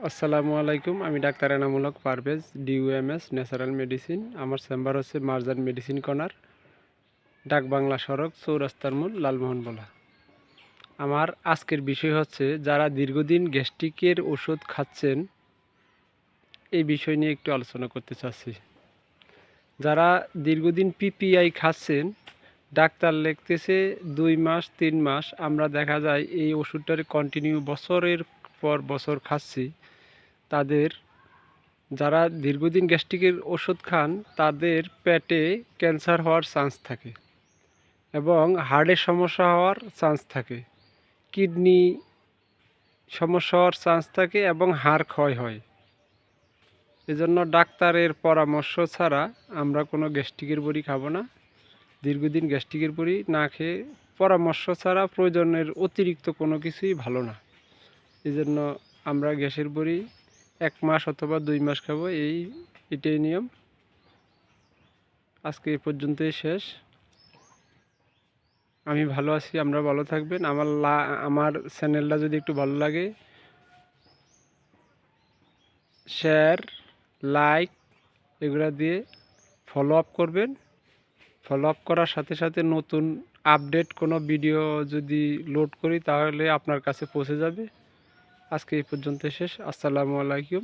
আসসালামু আলাইকুম। আমি doctor Enamul Haque Parvez, ডিইউএমএস natural medicine. আমার চেম্বার হচ্ছে মারজান মেডিসিন কর্নার, ডাক বাংলা সড়ক, চৌরাস্তার মূল, লালমোহনবলা। আমার আজকের বিষয় হচ্ছে যারা দীর্ঘদিন গ্যাস্ট্রিকের ওষুধ খাচ্ছেন, এই বিষয় নিয়ে একটু আলোচনা করতে চাচ্ছি। যারা দীর্ঘদিন পিপিআই খাচ্ছেন, ডাক্তার লিখতেছে 2 মাস 3 মাস, আমরা দেখা যায় এই ওষুধটার কন্টিনিউ বছরের পর বছর খাচ্ছি। তাদের যারা দীর্ঘদিন গ্যাস্ট্রিকের ওষুধ খান তাদের পেটে ক্যান্সার হওয়ার চান্স থাকে এবং হার্টের সমস্যা হওয়ার চান্স থাকে, কিডনি সমস্যা হওয়ার চান্স থাকে এবং হাড় ক্ষয় হয়। এজন্য ডাক্তারের পরামর্শ ছাড়া আমরা কোনো গ্যাস্ট্রিকের বড়ি খাবো না। দীর্ঘদিন গ্যাস্ট্রিকের বড়ি না খেয়ে পরামর্শ ছাড়া প্রয়োজনের অতিরিক্ত কোনো কিছুই ভালো না। এজন্য আমরা গ্যাসের বড়ি 1 মাস অথবা 2 মাস খাবো, এটাই নিয়ম। আজকে এ পর্যন্তই শেষ। আমি ভালো আছি, আমরা ভালো থাকবেন। আমার চ্যানেলটা যদি একটু ভালো লাগে, শেয়ার, লাইক এগুলো দিয়ে ফলো আপ করবেন। ফলো আপ করার সাথে সাথে নতুন আপডেট কোনো ভিডিও যদি লোড করি তাহলে আপনার কাছে পৌঁছে যাবে। আজকে এই পর্যন্ত শেষ। আসসালামু আলাইকুম।